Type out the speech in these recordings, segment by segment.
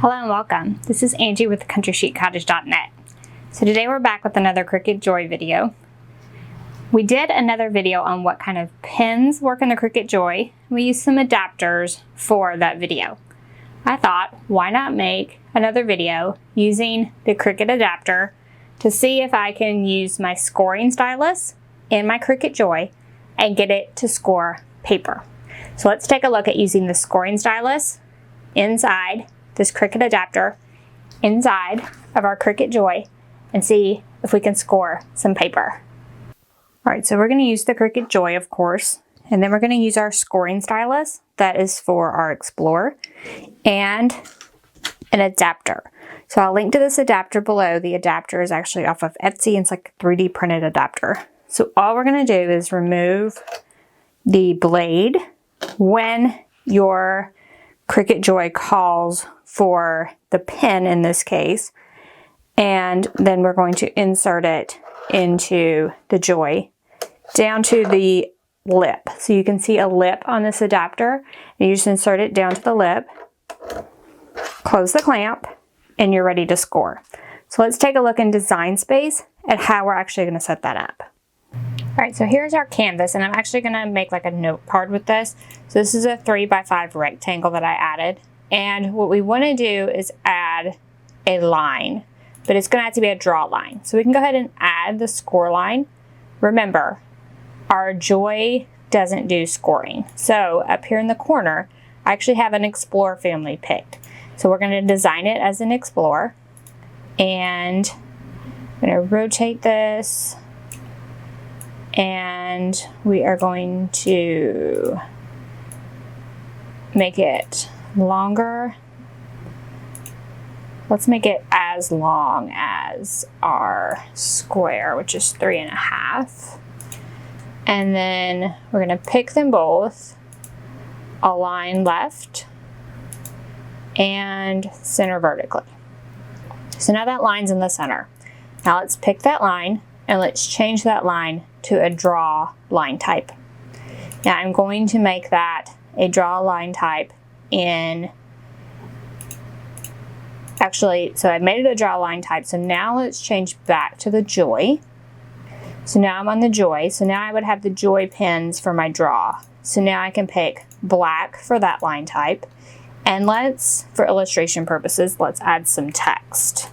Hello and welcome. This is Angie with countrysheetcottage.net. So today we're back with another Cricut Joy video. We did another video on what kind of pins work in the Cricut Joy. We used some adapters for that video. I thought, why not make another video using the Cricut adapter to see if I can use my scoring stylus in my Cricut Joy and get it to score paper. So let's take a look at using the scoring stylus inside this Cricut adapter inside of our Cricut Joy and see if we can score some paper. Alright, so we're going to use the Cricut Joy, of course, and then we're going to use our scoring stylus that is for our Explore and an adapter. So I'll link to this adapter below. The adapter is actually off of Etsy. It's like a 3D printed adapter. So all we're going to do is remove the blade when your Cricut Joy calls for the pin in this case, and then we're going to insert it into the Joy down to the lip. So you can see a lip on this adapter, and you just insert it down to the lip, close the clamp, and you're ready to score. So let's take a look in Design Space at how we're actually going to set that up. Alright, so here's our canvas, and I'm actually going to make like a note card with this. So this is a 3x5 rectangle that I added, and what we want to do is add a line, but it's going to have to be a draw line. So we can go ahead and add the score line. Remember, our Joy doesn't do scoring. So up here in the corner, I actually have an Explore family picked. So we're going to design it as an Explore, and I'm going to rotate this. And we are going to make it longer. Let's make it as long as our square, which is 3.5. And then we're going to pick them both, align left, and center vertically. So now that line's in the center. Now let's pick that line and let's change that line to a draw line type. Now I'm going to make that a draw line type in, actually, so I made it a draw line type. So now let's change back to the Joy. So now I'm on the Joy. So now I would have the Joy pins for my draw. So now I can pick black for that line type. And let's, for illustration purposes, let's add some text.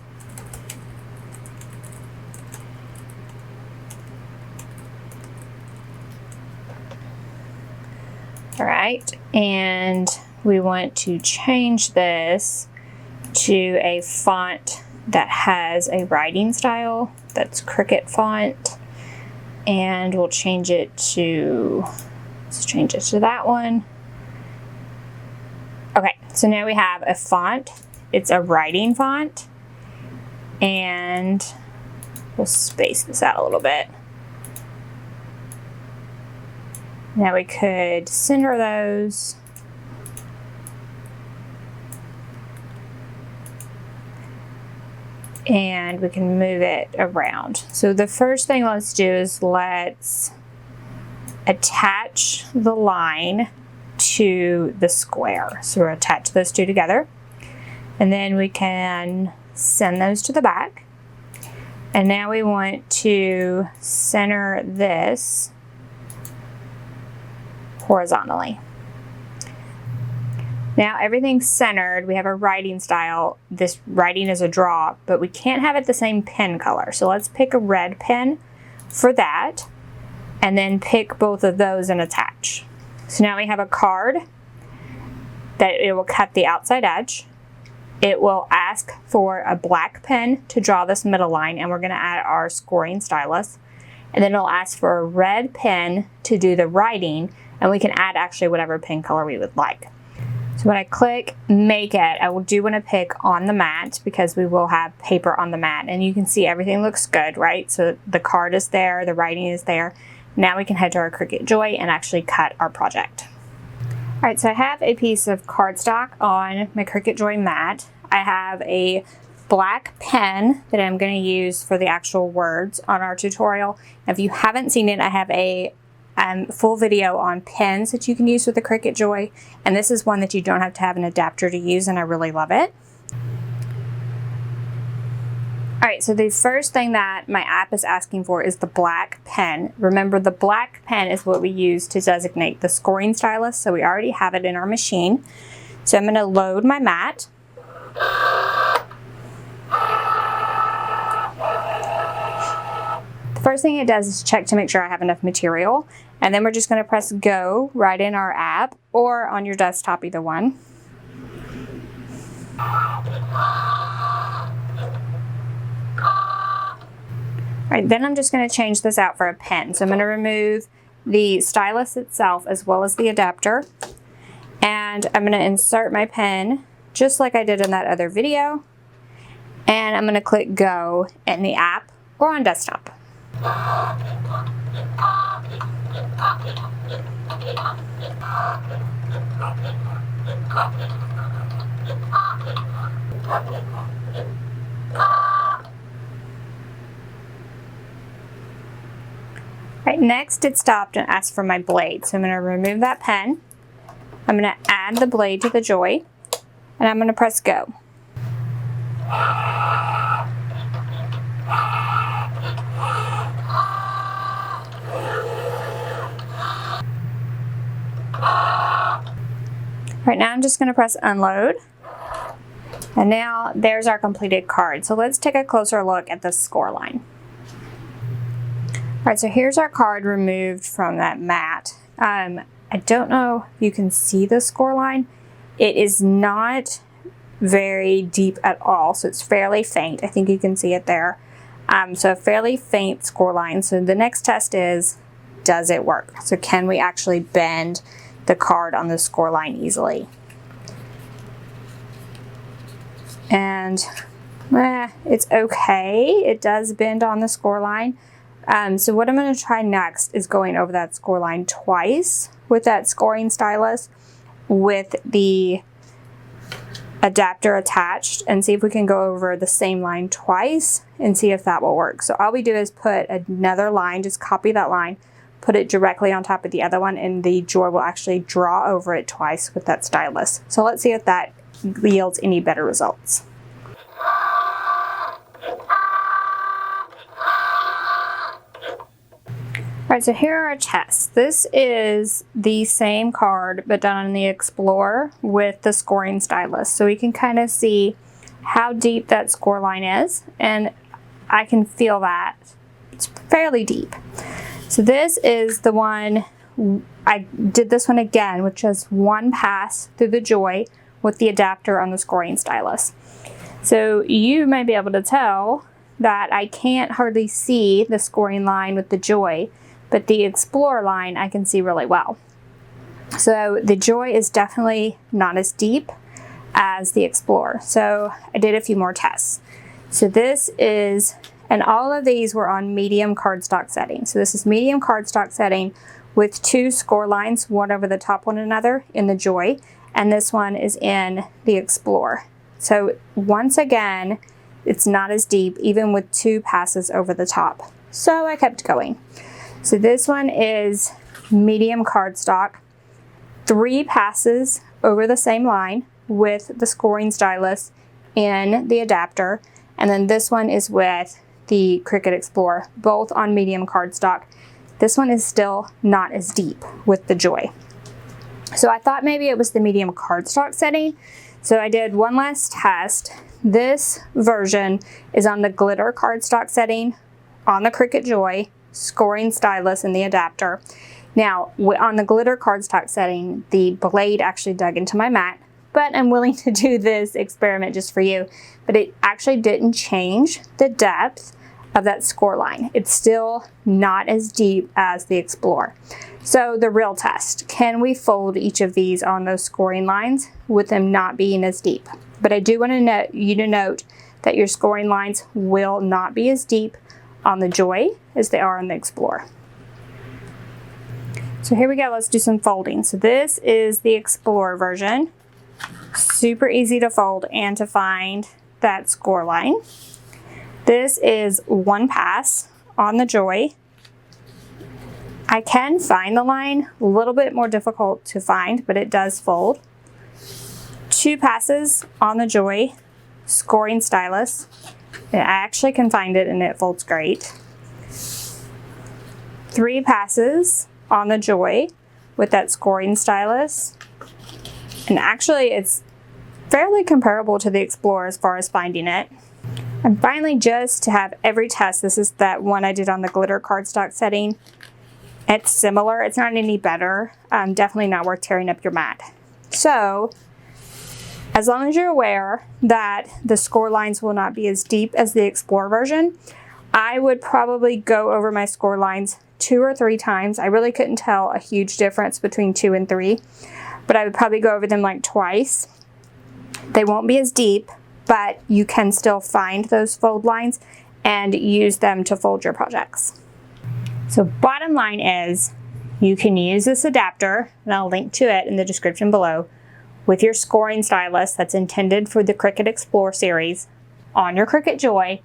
All right, and we want to change this to a font that has a writing style that's Cricut font, and we'll change it to, let's change it to that one. Okay, so now we have a font. It's a writing font, and we'll space this out a little bit. Now we could center those. And we can move it around. So the first thing let's do is let's attach the line to the square. So we'll attach those two together. And then we can send those to the back. And now we want to center this horizontally. Now everything's centered. We have a writing style. This writing is a draw, but we can't have it the same pen color. So let's pick a red pen for that, and then pick both of those and attach. So now we have a card that it will cut the outside edge. It will ask for a black pen to draw this middle line, and we're going to add our scoring stylus. And then it'll ask for a red pen to do the writing, and we can add actually whatever pen color we would like. So when I click make it, I do want to pick on the mat because we will have paper on the mat, and you can see everything looks good, right? So the card is there, the writing is there. Now we can head to our Cricut Joy and actually cut our project. All right, so I have a piece of cardstock on my Cricut Joy mat. I have a black pen that I'm going to use for the actual words on our tutorial. If you haven't seen it, I have a full video on pens that you can use with the Cricut Joy, and this is one that you don't have to have an adapter to use, and I really love it. All right, so the first thing that my app is asking for is the black pen. Remember, the black pen is what we use to designate the scoring stylus, so we already have it in our machine. So I'm going to load my mat. The first thing it does is check to make sure I have enough material, and then we're just going to press go right in our app or on your desktop, either one. All right, then I'm just going to change this out for a pen. So I'm going to remove the stylus itself as well as the adapter. And I'm going to insert my pen just like I did in that other video. And I'm going to click go in the app or on desktop. Right, next it stopped and asked for my blade. So I'm going to remove that pen. I'm going to add the blade to the Joy, and I'm going to press go. Right now I'm just going to press unload. And now there's our completed card. So let's take a closer look at the score line. All right, so here's our card removed from that mat. I don't know if you can see the score line. It is not very deep at all, so it's fairly faint. I think you can see it there. So a fairly faint score line. So the next test is, does it work? So can we actually bend the card on the score line easily? And it's okay. It does bend on the score line. So what I'm going to try next is going over that score line twice with that scoring stylus with the adapter attached, and see if we can go over the same line twice and see if that will work. So all we do is put another line, just copy that line, put it directly on top of the other one, and the Joy will actually draw over it twice with that stylus. So let's see if that yields any better results. All right, so here are our tests. This is the same card, but done on the Explore with the scoring stylus. So we can kind of see how deep that score line is, and I can feel that it's fairly deep. So this is the one, I did this one again, which is one pass through the Joy with the adapter on the scoring stylus. So you may be able to tell that I can't hardly see the scoring line with the Joy, but the Explore line I can see really well. So the Joy is definitely not as deep as the Explore. So I did a few more tests. So this is, and all of these were on medium cardstock setting. So this is medium cardstock setting with two score lines, one over the top one another in the Joy, and this one is in the Explore. So once again, it's not as deep, even with two passes over the top. So I kept going. So this one is medium cardstock, 3 passes over the same line with the scoring stylus in the adapter, and then this one is with the Cricut Explore, both on medium cardstock. This one is still not as deep with the Joy. So I thought maybe it was the medium cardstock setting, so I did one last test. This version is on the glitter cardstock setting on the Cricut Joy, scoring stylus in the adapter. Now on the glitter cardstock setting, the blade actually dug into my mat, but I'm willing to do this experiment just for you. But it actually didn't change the depth of that score line. It's still not as deep as the Explore. So the real test, can we fold each of these on those scoring lines with them not being as deep? But I do want to note that your scoring lines will not be as deep on the Joy as they are on the Explore. So here we go, let's do some folding. So this is the Explore version. Super easy to fold and to find that score line. This is one pass on the Joy. I can find the line, a little bit more difficult to find, but it does fold. 2 passes on the Joy, scoring stylus, I actually can find it and it folds great. 3 passes on the Joy with that scoring stylus. And actually it's fairly comparable to the Explore as far as finding it. And finally, just to have every test, this is that one I did on the glitter cardstock setting. It's similar, it's not any better. Definitely not worth tearing up your mat. So, as long as you're aware that the score lines will not be as deep as the Explore version, I would probably go over my score lines 2 or 3 times. I really couldn't tell a huge difference between 2 and 3, but I would probably go over them like twice. They won't be as deep, but you can still find those fold lines and use them to fold your projects. So bottom line is, you can use this adapter, and I'll link to it in the description below, with your scoring stylus that's intended for the Cricut Explore series on your Cricut Joy,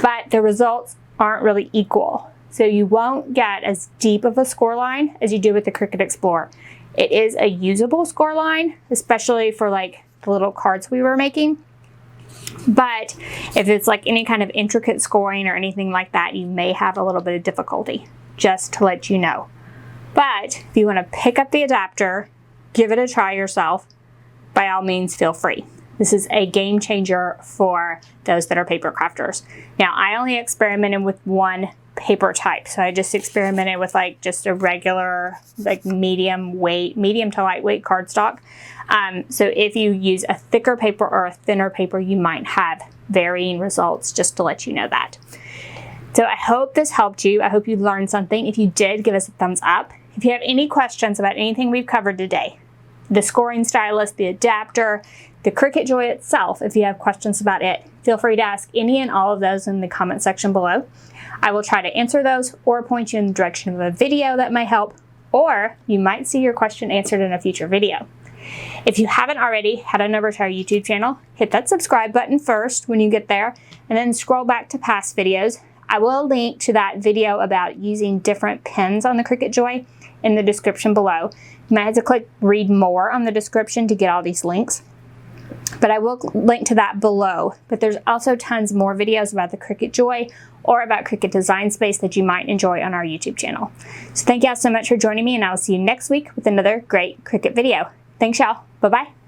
but the results aren't really equal. So you won't get as deep of a score line as you do with the Cricut Explore. It is a usable score line, especially for like the little cards we were making. But if it's like any kind of intricate scoring or anything like that, you may have a little bit of difficulty, just to let you know. But if you want to pick up the adapter, give it a try yourself, by all means feel free. This is a game changer for those that are paper crafters. Now, I only experimented with one paper type, so I just experimented with like just a regular like medium to lightweight cardstock. So if you use a thicker paper or a thinner paper, you might have varying results, just to let you know that. So I hope this helped you. I hope you learned something. If you did, give us a thumbs up. If you have any questions about anything we've covered today, the scoring stylus, the adapter, the Cricut Joy itself, if you have questions about it, feel free to ask any and all of those in the comment section below. I will try to answer those or point you in the direction of a video that might help, or you might see your question answered in a future video. If you haven't already, head on over to our YouTube channel, hit that subscribe button first when you get there, and then scroll back to past videos. I will link to that video about using different pens on the Cricut Joy in the description below. You might have to click read more on the description to get all these links, but I will link to that below. But there's also tons more videos about the Cricut Joy or about Cricut Design Space that you might enjoy on our YouTube channel. So thank y'all so much for joining me, and I will see you next week with another great Cricut video. Thanks y'all. Bye-bye.